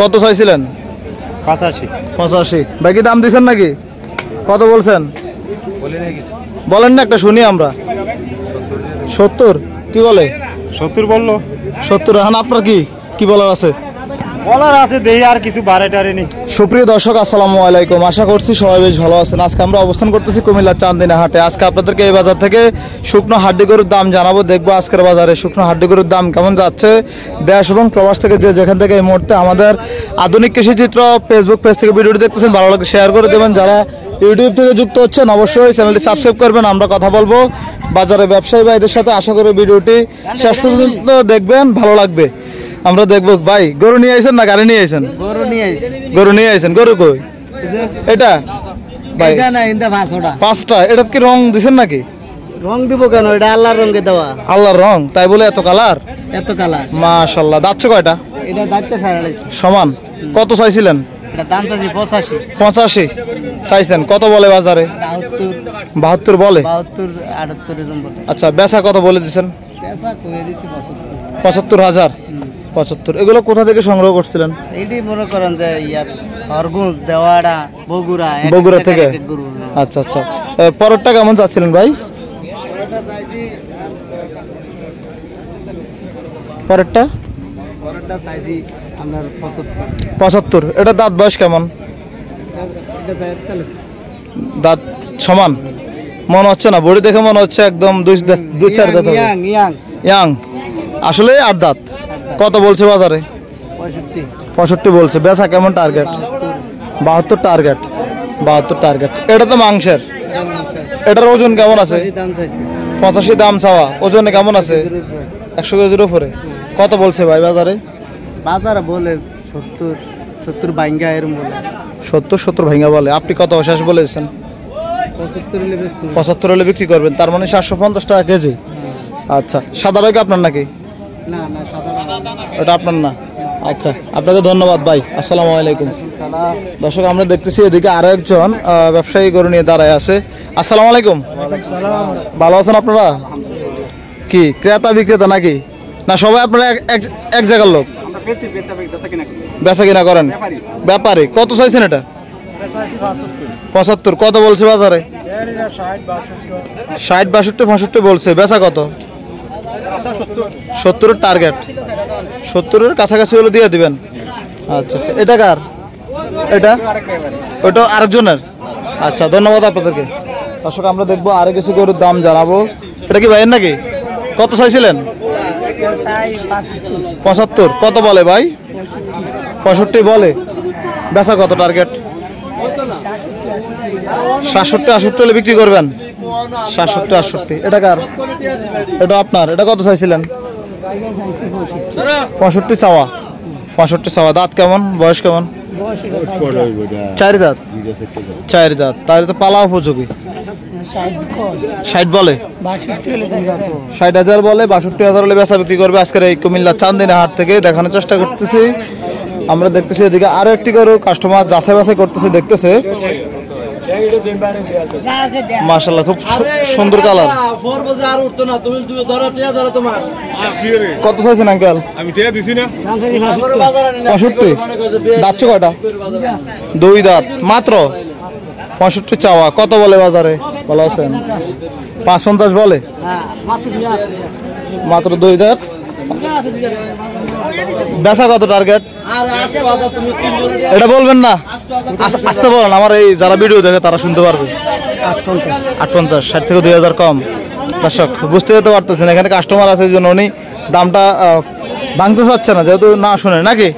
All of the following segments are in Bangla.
কত চাইছিলেন? 85 85। বাকি দাম দিছেন নাকি? কত বলছেন? বলেন না একটা শুনি আমরা। 70 কি বলে? 70 বললো। 70 এখন আপনার কি বলার আছে? বলার আছে দেই আর কিছু বাড়াটারে নেই। সুপ্রিয় দর্শক আসসালামু আলাইকুম, আশা করছি সবাই বেশ ভালো আছেন। আজকে আমরা অবস্থান করতেছি কুমিল্লার চান্দিনা হাটে। আজকে আপনাদেরকে এই বাজার থেকে শুকনো হাড্ডি গরুর দাম জানাবো, দেখবো আজকের বাজারে শুকনো হাড্ডি গরুর দাম কেমন যাচ্ছে। দেশ এবং প্রবাস থেকে যেখান থেকে এই মুহূর্তে আমাদের আধুনিক কৃষিচিত্র ফেসবুক পেজ থেকে ভিডিওটি দেখতেছেন, ভালো লাগে শেয়ার করে দেবেন। যারা ইউটিউব থেকে যুক্ত হচ্ছেন অবশ্যই চ্যানেলটি সাবস্ক্রাইব করবেন। আমরা কথা বলবো বাজারে ব্যবসায়ী ভাইদের সাথে, আশা করি ভিডিওটি শেষ পর্যন্ত দেখবেন, ভালো লাগবে। আমরা দেখবো ভাই গরু নিয়ে আইছেন না গাড়ি নিয়ে আইছেন? গরু নিয়ে আইছেন। গরু কই? এটা ভাই পাঁচটা। এটা কি রং দিছেন নাকি? রং দিব কেন? এটা আল্লাহর রঙে দেওয়া। আল্লাহর রং, তাই বলে এত কালার? এত কালার মাশাআল্লাহ। দাঁতছে কয়টা? এটা দাঁতটা সারাইছে সমান। কত চাইছিলেন? এটা দাম চাইছি 85। 85 চাইছেন। কত বলে বাজারে? 72 বলে। 72 78 এরকম বলে। আচ্ছা, বেচা কত বলে দিছেন? পেশা কইয়ে দিছি 75। 75,000। 75। এগুলো কোথা থেকে সংগ্রহ করছিলেন? এইটি মনে করেন যে ইয়ার হরগুজ দেওয়াড়া বগুড়া থেকে। আচ্ছা আচ্ছা। পরেরটা কেমন চাচ্ছিলেন ভাই? পরেরটা চাইছি আপনার 75। এটা দাঁত বয়স কেমন? দাঁত সমান মনে হচ্ছে না, বডি দেখে মনে হচ্ছে একদম দুই চার দাঁত হবে। ইয়াং আসলে 8 দাঁত। কত বলছে বাজারে? 65 বলছে। বেচা কেমন টার্গেট? 72 টার্গেট। 72 টার্গেট। এটা তো মাংসের। এটার ওজন কেমন আছে? 85 দাম চাওয়া। ওজনে কেমন আছে? 100 কেজির উপরে। কত বলছে ভাই বাজারে? বাজারে বলে 70 ভাঙ্গা এরকম বলে। 70 ভাঙ্গা বলে। আপনি কত শেষ বলেছেন? 75 হলে বিক্রি করবেন, তার মানে 750 টাকা কেজি। আচ্ছা, সাদা রয় আপনার নাকি? না না, সাদা এটা আপনার না। আচ্ছা, আপনাকে ধন্যবাদ ভাই। আসসালামু আলাইকুম। দর্শক আমরা দেখতেছি এদিকে আরো একজন ব্যবসায়ী গরু নিয়ে দাঁড়ায় আছে। আসসালামু আলাইকুম। ভালো আছেন আপনারা? কি ক্রেতা বিক্রেতা নাকি? না সবাই আপনারা এক জায়গার লোক? বেচা কিনা করেন? ব্যাপারে। কত চাইছেন এটা? 75। কত বলছে বাজারে? 60 62 65 বলছে। বেচা কত? 70 টার্গেট। 70 কাছাকাছি হলে দিয়ে দিবেন। আচ্ছা আচ্ছা। এটা কার? এটা ওটা আরেকজনের। আচ্ছা, ধন্যবাদ আপনাদেরকে। দর্শক আমরা দেখবো আরো কিছু গরুর দাম জানাবো। এটা কি ভাইয়ের নাকি? কত চাইছিলেন? 75। কত বলে ভাই? 65 বলে। বেচা কত টার্গেট? 67 68 হলে বিক্রি করবেন। 67 68। এটা কার? এটা আপনার। এটা কত চাইছিলেন? 65 চাওয়া। 65 চাওয়া। দাঁত কেমন? বয়স কেমন? 4 দাঁত। 4 দাঁত। তাহলে তো পালা উপযোগী। 60 বলে। 60,000 বলে। 62,000 হলে বেচা বিক্রি করবে আজকের এই কুমিল্লা চান্দিনা হাট থেকে। দেখানোর চেষ্টা করতেছি। আমরা দেখতেছি এদিকে আরো একটি গরু কাস্টমার যাচাই বাছাই করতেছে, দেখতেছে। মাশাআল্লাহ, খুব সুন্দর কালার। কত চাইছেন আঙ্কেল? আমি টিয়া দিছি না। 65। দাঁত কয়টা? 2 দাঁত মাত্র। 65 চাওয়া। কত বলে বাজারে? ভালো আছেন? 55 বলে। মাত্র 2 দাঁত। বেচা কত টার্গেট? এটা বলবেন না, আসতে বলেন। আমার এই যারা ভিডিও দেখে তারা শুনতে পারবে। 58। 60 থেকে 2000 কম। দর্শক বুঝতে যেতে পারতেছেন, এখানে কাস্টমার আছে, এই জন্য উনি দামটা ভাঙতে চাচ্ছে না, যেহেতু না শুনে নাকি।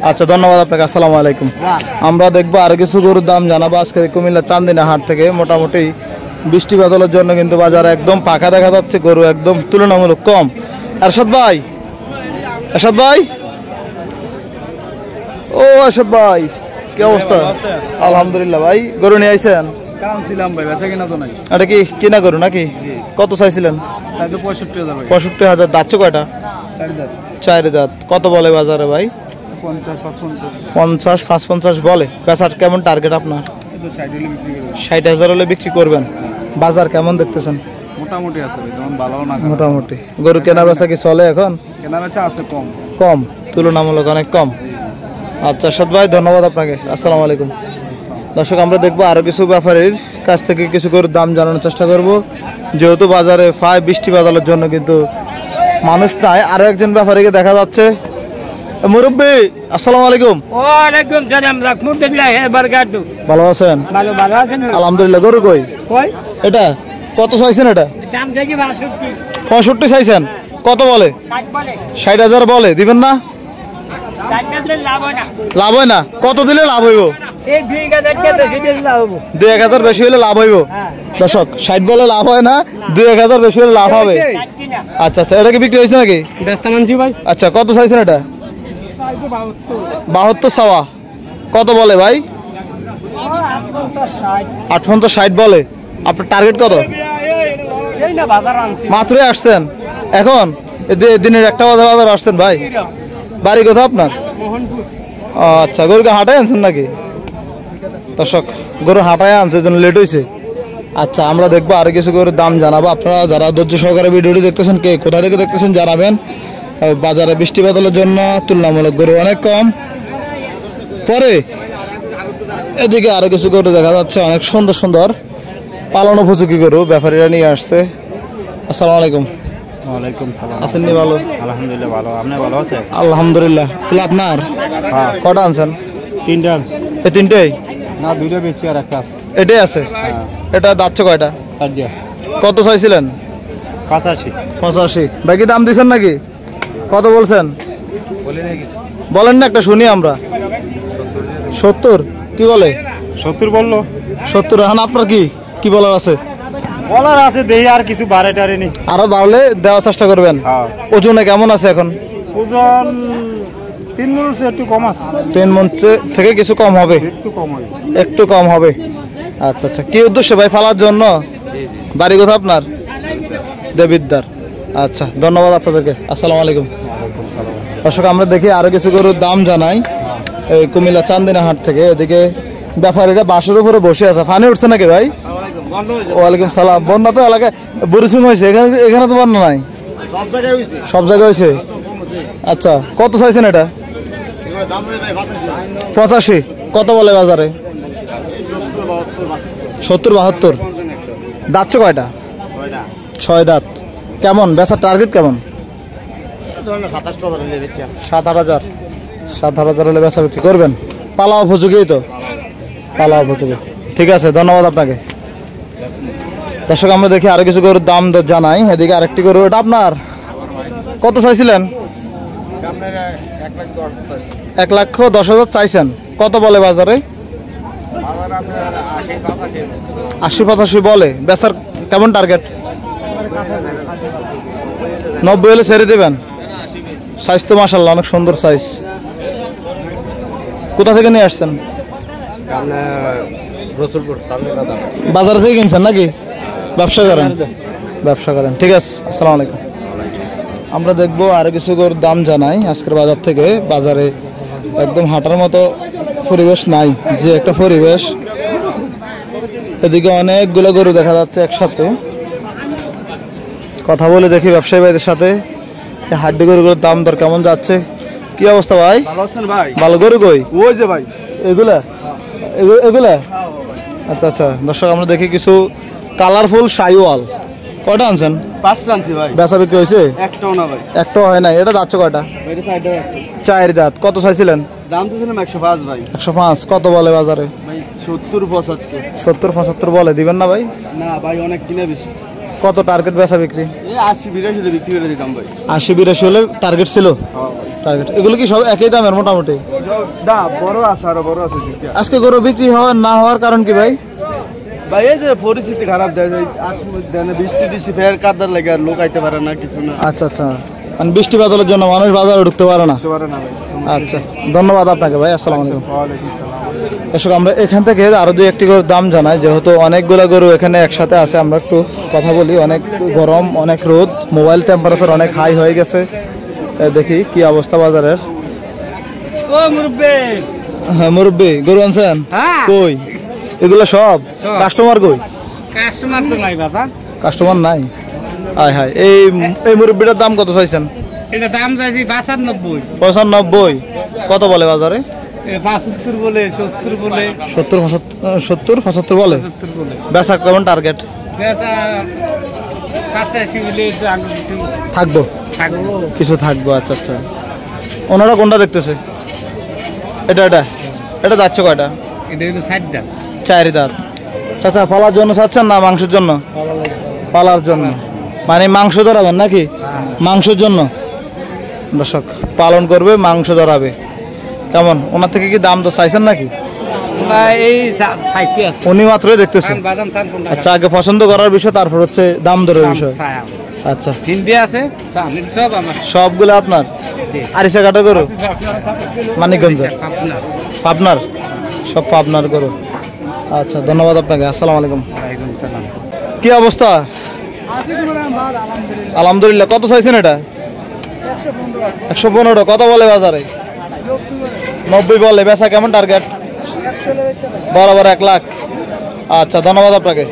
আচ্ছা, ধন্যবাদ আপনাকে। আসসালামু আলাইকুম। আমরা দেখবো আরো কিছু গরুর দাম জানাবো আজকে কুমিল্লা চান্দিনা হাট থেকে। মোটামুটি বৃষ্টি বাদলের জন্য কিন্তু বাজার একদম ফাঁকা দেখা যাচ্ছে, গরু একদম তুলনামূলক কম। এরশাদ ভাই, এরশাদ ভাই, ও এরশাদ ভাই, কি অবস্থা? আলহামদুলিল্লাহ। ভাই গরু নিয়ে আইছেন? এটা কি কিনা গরু নাকি? কত চাইছিলেন? 65,000। দাঁতছে কয়টা? 4 দাঁত। কত বলে বাজারে ভাই? 50 55 বলে। বেচার কেমন টার্গেট আপনার? 60,000 হলে বিক্রি করবেন। বাজার কেমন দেখতেছেন? মোটামুটি আছে, তেমন ভালো না। মোটামুটি। গরু কেনা বেচা কি চলে এখন? কেনা বেচা আছে কম। কম, তুলনামূলক অনেক কম। আচ্ছা সাদ ভাই, ধন্যবাদ আপনাকে। আসসালামু আলাইকুম। দর্শক, আমরা দেখবো আরো কিছু ব্যাপারীর কাছ থেকে কিছু করে দাম জানানোর চেষ্টা করব, যেহেতু বাজারে প্রায় বৃষ্টি বাদলের জন্য কিন্তু মানুষ নাই। আরো একজন ব্যাপারীকে দেখা যাচ্ছে। মুরব্বী, আসসালামু আলাইকুম। ওয়ালাইকুম সালাম রাহমাতুল্লাহি ওয়া বারাকাতুহু। ভালো আছেন? ভালো ভালো আছেন? আলহামদুলিল্লাহ। গরু কই? কই এটা কত চাইছেন? এটা দাম দেখি 62 65 চাইছেন। কত বলে? 60 বলে 60,000 বলে। দিবেন না? 60 দিলে লাভ হয় না। লাভ হয় না? কত দিলে লাভ হইব? এই 2000 কে বেশি দিলে লাভ হবে। 2-1000 বেশি হলে লাভ হইব। হ্যাঁ দর্শক, 60 বলে লাভ হয় না, 2-1000 বেশি হলে লাভ হবে। 60 না আচ্ছা আচ্ছা, এটা কি বিক্রি হয়েছে নাকি? ব্যস্ত মানছি ভাই। আচ্ছা, কত চাইছেন এটা? 72 চাওয়া। কত বলে ভাই? 58-60 বলে। আপনার টার্গেট কত? এই না বাজার আনছি মাত্রই আসছেন এখন? দিনের একটা বাজার আসছেন ভাই? বাড়ি কোথাও আপনার? মোহনপুর। ও আচ্ছা, গরুকে হাঁটায় আনছেন নাকি? দর্শক, গরু হাঁটায় আনছে, জন্য লেট হয়েছে। আচ্ছা, আমরা দেখবো আর কিছু গরুর দাম জানাবো। আপনারা যারা ধৈর্য সহকারে ভিডিওটি দেখতেছেন, কে কোথা থেকে দেখতেছেন জানাবেন। বাজারে বৃষ্টি বাদলের জন্য তুলনামূলক গরু অনেক কম। পরে এদিকে আরো কিছু গরু দেখা যাচ্ছে, অনেক সুন্দর সুন্দর পালন উপযোগী গরু ব্যাপারীরা নিয়ে আসছে। আসসালামু আলাইকুম। ওয়ালাইকুম সালাম। আছেন নি? ভালো আলহামদুলিল্লাহ ভালো। আপনি ভালো আছেন? আলহামদুলিল্লাহ। এগুলো আপনার? হ্যাঁ। কটা আনছেন? 3টা আনছি। এই তিনটেই? না, 2টা বেচি আর একটা আছে। এটাই আছে? হ্যাঁ। এটা দাচ্ছে কয়টা? 4টা। কত চাইছিলেন? 85। 85। বাকি দাম দিচ্ছেন নাকি? কত বলছেন? বলেন না, একটা শুনি আমরা। 70 কি বলে? 70 বললো। 70। এখন আপনার কি কি বলার আছে? বলার আছে দেই আর কিছু বাড়ে টারে নি। আরো বাড়লে দেওয়ার চেষ্টা করবেন। হ্যাঁ। ওজনে কেমন আছে এখন? ওজন 3 মণ একটু কম আছে। 3 মণ থেকে কিছু কম হবে? একটু কম হয়। একটু কম হবে। আচ্ছা আচ্ছা, কি উদ্দেশ্য ভাই ফালার জন্য? বাড়ি কোথা আপনার? দেবিদ্দার। আচ্ছা, ধন্যবাদ আপনাদেরকে। আসসালামু আলাইকুম। দর্শক, আমরা দেখি আরো কিছু গরুর দাম জানাই এই কুমিল্লা চান্দিনা হাট থেকে। এদিকে ব্যাপারীরা বাসের উপরে বসে আছে। পানি উঠছে নাকি ভাই? ওয়ালাইকুম সালাম। বন্যা তো এলাকায় বুড়িসিং হয়েছে, এখানে এখানে তো বন্যা নাই? সব জায়গায় হয়েছে। আচ্ছা, কত চাইছেন এটা? 85। কত বলে বাজারে? 70-72। দাঁতছে কয়টা? 6 দাঁত। কেমন বেচার টার্গেট কেমন? 7-8 হাজার হলে বেচা বিক্রি করবেন? পালা উপযোগী তো? পালা উপযোগী। ঠিক আছে, ধন্যবাদ আপনাকে। দর্শক, আমরা দেখি আরো কিছু গরুর দাম জানাই। এদিকে আরেকটি গরু, এটা আপনার? কত চাইছিলেন? 1,10,000 চাইছেন। কত বলে বাজারে? 80-85 বলে। বেচার কেমন টার্গেট? 90 হলে ছেড়ে দেবেন? সাইজ তো মাশাআল্লাহ অনেক সুন্দর সাইজ। কোথা থেকে নিয়ে আসছেন? বাজার থেকে কিনছেন নাকি? ব্যবসা করেন? ব্যবসা করেন, ঠিক আছে। আসসালামু আলাইকুম। আমরা দেখবো আরো কিছু গরুর দাম জানাই আজকের বাজার থেকে। বাজারে একদম হাঁটার মতো পরিবেশ নাই, যে একটা পরিবেশ। এদিকে অনেকগুলো গরু দেখা যাচ্ছে একসাথে। কথা বলে দেখি ব্যবসায়ী ভাইদের সাথে, হাড্ডি গরুগুলোর দাম দর কেমন যাচ্ছে। কি অবস্থা ভাই? ভালো আছেন ভাই? ভালো। গরু কই? ওই যে ভাই এগুলা এগুলা? আচ্ছা আচ্ছা। দর্শক, আমরা দেখি কিছু কালারফুল শাইওয়াল। কয়টা আনছেন? 5 আনছি ভাই। বেচা বিক্রি হয়েছে? একটাও না ভাই। একটাও হয় নাই। এটা যাচ্ছে কয়টা? এটা সাইডে আছে। 4 দাঁত। কত চাইছিলেন? দাম তো ছিলাম 105 ভাই। 105। কত বলে বাজারে? ভাই 70-75। 70-75 বলে। দিবেন না ভাই? না ভাই, অনেক কিনে বেশি। কত টার্গেট বেচা বিক্রি? এই 80-82 বিক্রি করে দিতাম ভাই। 80-82 হলে টার্গেট ছিল? হ্যাঁ ভাই। টার্গেট এগুলো কি সব একই দামের মোটামুটি? না, বড় আছে, আরো বড় আছে দিকে। আজকে গরু বিক্রি হওয়ার না হওয়ার কারণ কি ভাই? ভাই এই যে পরিস্থিতি খারাপ দেয়, বৃষ্টি টিষ্টি ফের কাদার লাগে, আর লোক আইতে পারে না, কিছু না। আচ্ছা আচ্ছা, মানে বৃষ্টি বাদলের জন্য মানুষ বাজারে ঢুকতে পারে না। করতে পারে না ভাই। আচ্ছা, ধন্যবাদ আপনাকে ভাই। আসসালামু আলাইকুম। ওয়ালাইকুম আসসালাম। দর্শক, আমরা এখান থেকে আরো 2-1টি গরুর দাম জানাই। যেহেতু অনেকগুলো গরু এখানে একসাথে আছে, আমরা একটু কথা বলি। অনেক গরম, অনেক রোদ, মোবাইল টেম্পারেচার অনেক হাই হয়ে গেছে। দেখি কি অবস্থা বাজারের। ও মুরব্বি। হ্যাঁ মুরব্বি, গরু আনছেন? হ্যাঁ। কই এগুলো সব? কাস্টমার কই? কাস্টমার তো নাই বাবা। কাস্টমার নাই? আয় হায়। এই মুরব্বিটার দাম কত চাইছেন? এটা দাম চাইছি 95। 95। কত বলে বাজারে? 75 বলে 70 বলে 70-75 বলে 70 বলে বেচা কেমন টার্গেট বেচা 85 বলে একটু আগে কিছু থাকবো থাকবো কিছু থাকবো আচ্ছা আচ্ছা ওনারা কোনটা দেখতেছে এটা এটা এটা যাচ্ছে কয়টা এটা হলো 60 দাম 4 দাঁত চাচা পালার জন্য চাচ্ছেন না মাংসের জন্য পালার জন্য মানে মাংস ধরাবেন নাকি মাংসের জন্য দর্শক পালন করবে মাংস ধরাবে কেমন ওনার থেকে কি দাম তো চাইছেন নাকি এই 60 আছে উনি মাত্রই দেখতেছেন বাদাম চান কোনটা আচ্ছা আগে পছন্দ করার বিষয় তারপর হচ্ছে দাম দরের বিষয় আচ্ছা হিন্দি আছে চান সব আমার সবগুলো আপনার আরিসা কাটা করো মানিকগঞ্জের পাবনার সব পাবনার করো আচ্ছা ধন্যবাদ আপনাকে আসসালামু আলাইকুম ওয়ালাইকুম সালাম কি অবস্থা আলহামদুলিল্লাহ কত চাইছেন এটা 115 কত বলে বাজারে 90 বলে বেচা কেমন টার্গেট বরাবর 1 লাখ আচ্ছা ধন্যবাদ আপনাকে